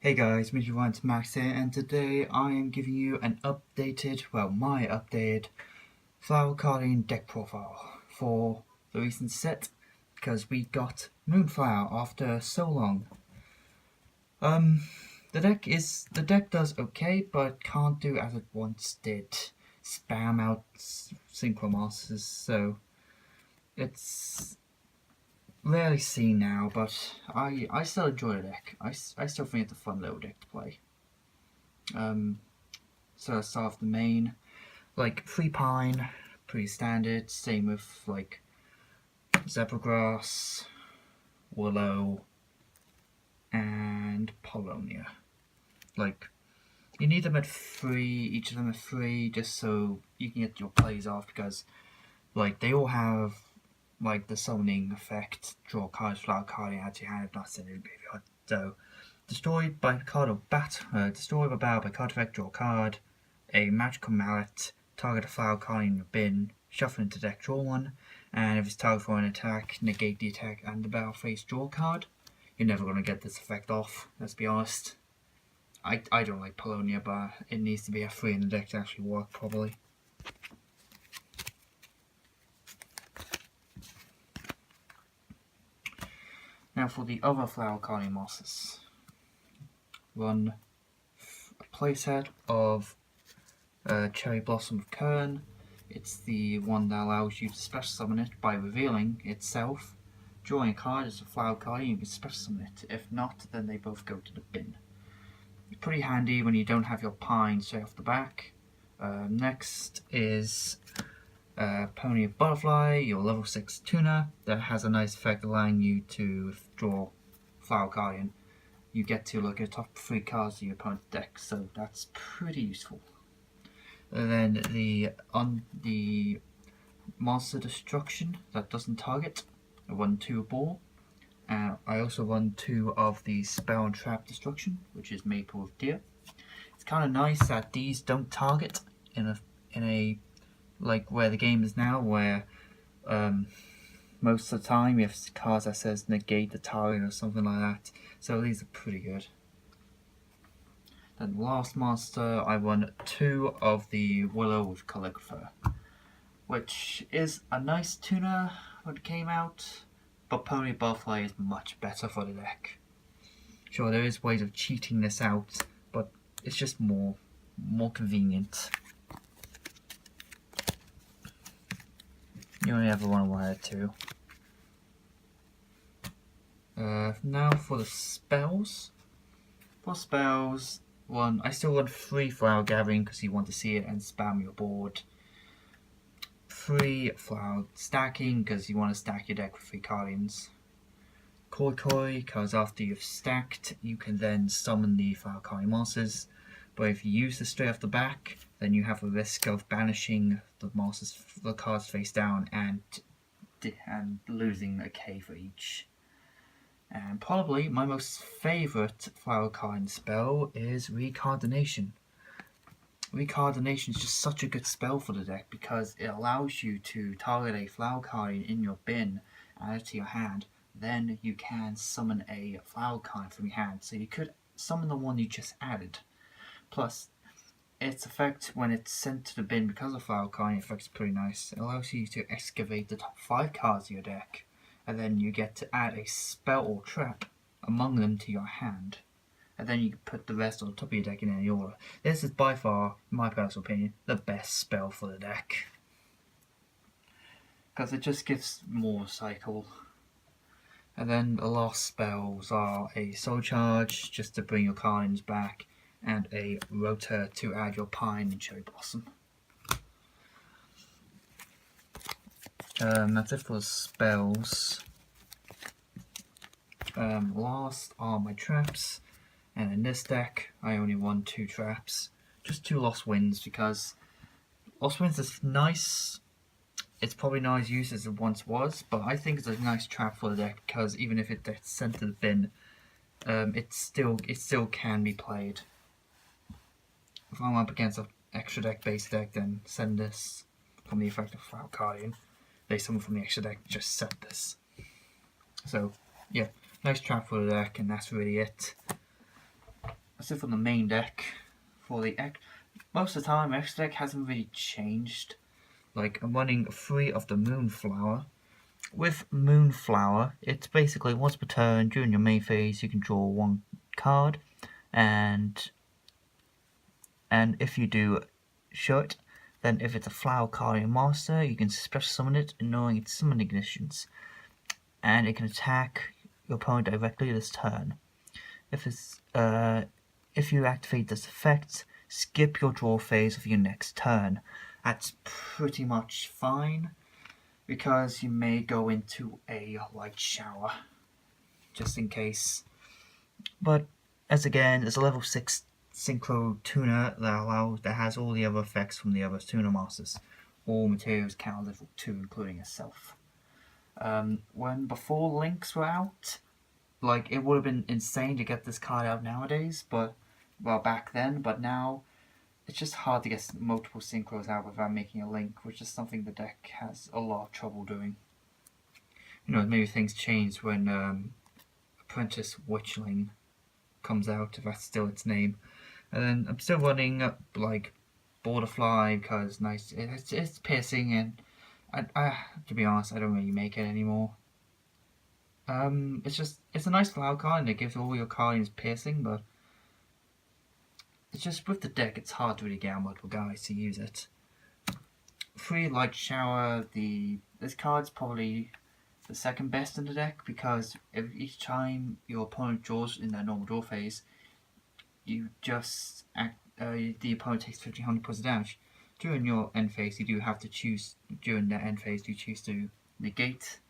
Hey guys, Max here, and today I am giving you an updated, my updated Cardian deck profile for the recent set, because we got Moonflower after so long. The deck does okay, but can't do as it once did, spam out Synchro Masters, so it's rarely seen now, but I still enjoy the deck. I still think it's a fun little deck to play. So let's start off the main. Like, Free Pine, pretty standard. Same with, like, Zebragrass, Willow, and paulownia. Like, you need them at 3, each of them at 3, just so you can get your plays off, because, like, they all have like the summoning effect, draw cards, flower card out your hand, not send it in the graveyard. So, destroyed by card or destroy a battle by card effect, draw a card, a magical mallet, target a flower card in your bin, shuffle into deck, draw one, and if it's target for an attack, negate the attack and the battle phase, draw a card. You're never going to get this effect off, let's be honest. I don't like paulownia, but it needs to be a 3 in the deck to actually work properly. Now for the other flower Cardian mosses, run a playset of Cherry Blossom of Kern. It's the one that allows you to special summon it by revealing itself. Drawing a card as a flower card, you can special summon it. If not, then they both go to the bin. Pretty handy when you don't have your pine straight off the back. Next is Peony of Boardefly, your level 6 tuner that has a nice effect allowing you to draw Flower Cardian. You get to look at the top 3 cards of your opponent's deck, so that's pretty useful. And then the Monster Destruction that doesn't target, I run 2 of Boar. I also run 2 of the Spell and Trap Destruction, which is Maple of Deer. It's kind of nice that these don't target in a like where the game is now, where most of the time you have cards that says negate the target or something like that. So these are pretty good. Then last monster, I run 2 of the Willow with Calligrapher, which is a nice tuner when it came out, but Pony Boardefly is much better for the deck. Sure, there is ways of cheating this out, but it's just more convenient. You only have one wire too. Now for the spells. For spells, I still run 3 Flower Gathering because you want to see it and spam your board. 3 Flower Stacking because you want to stack your deck with 3 Cardians. Koi because after you've stacked, you can then summon the Flower Cardian monsters. But if you use this straight off the back, then you have a risk of banishing the cards face down and losing a K for each. And probably my most favourite Flower Cardian spell is Recardination. Recardination is just such a good spell for the deck because it allows you to target a Flower Cardian in your bin, add it to your hand, then you can summon a Flower Cardian from your hand. So you could summon the one you just added. Plus, its effect when it's sent to the bin because of Flower Cardian effect is pretty nice. It allows you to excavate the top 5 cards of your deck, and then you get to add a spell or trap among them to your hand. And then you can put the rest on top of your deck in any order. This is by far, in my personal opinion, the best spell for the deck, because it just gives more cycle. And then the last spells are a Soul Charge, just to bring your Cardians back, and a Rotor to add your Pine and Cherry Blossom. That's it for the spells. Last are my traps, and in this deck I only run 2 traps. Just 2 Lost Winds, because Lost Winds is nice. It's probably not as used as it once was, but I think it's a nice trap for the deck because even if it gets sent to the bin, it still can be played. If I'm up against an extra deck base deck, then send this from the effect of Flower Cardian. They summon from the extra deck, just set this. So yeah, nice trap for the deck, and that's really it. that's it for the main deck. For the most of the time, X deck hasn't really changed. Like, I'm running 3 of the Moonflower. With Moonflower, it's basically once per turn during your main phase, you can draw 1 card, and if you do show it, then if it's a flower card in your master, you can special summon it, knowing its summon ignitions, and it can attack your opponent directly this turn. If you activate this effect, skip your draw phase of your next turn. That's pretty much fine, because you may go into a Lightshower, just in case. But as again, there's a level 6 Synchro tuner that has all the other effects from the other tuner masters. All materials count level 2, including itself. Before links were out, like, it would have been insane to get this card out nowadays, back then, but now it's just hard to get multiple synchros out without making a link, which is something the deck has a lot of trouble doing. Maybe things change when Apprentice Witchling comes out, if that's still its name. And then I'm still running like Boardefly, because it's piercing, and I to be honest, I don't really make it anymore. It's a nice flower card, and it gives all your cards piercing, but it's just with the deck, it's hard to really get multiple guys to use it. 3 Lightshower, this card's probably the second best in the deck, because each time your opponent draws in their normal draw phase, you just the opponent takes 1500 points of damage. During your end phase, you do have to choose. During their end phase, you choose to negate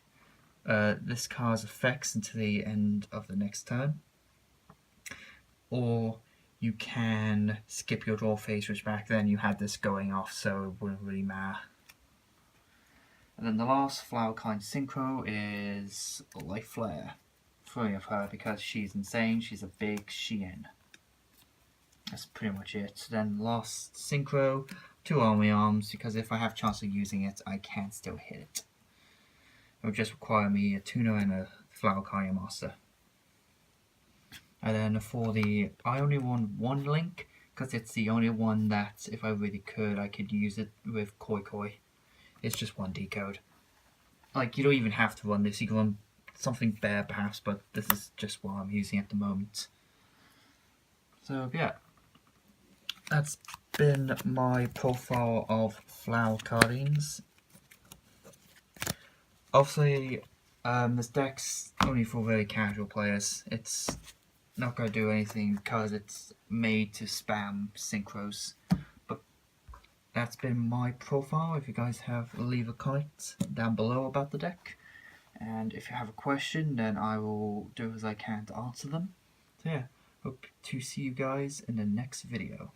this card's effects until the end of the next turn, or you can skip your draw phase, which back then you had this going off, so it wouldn't really matter. And then the last flower kind synchro is Lightflare. 3 of her, because she's insane. She's a big Shein. That's pretty much it. Then last synchro, 2 Armory Arms, because if I have chance of using it, I can still hit it. It would just require me a tuner and a flower kind master. And then for I only want 1 link, because it's the only one that, if I really could, I could use it with Koi. It's just 1 decode. Like, you don't even have to run this, you can run something better perhaps, but this is just what I'm using at the moment. So yeah, that's been my profile of flower Cardians. Obviously, this deck's only for very casual players. It's not going to do anything because it's made to spam synchros. But that's been my profile. If you guys leave a comment down below about the deck. And if you have a question, then I will do as I can to answer them. So yeah, hope to see you guys in the next video.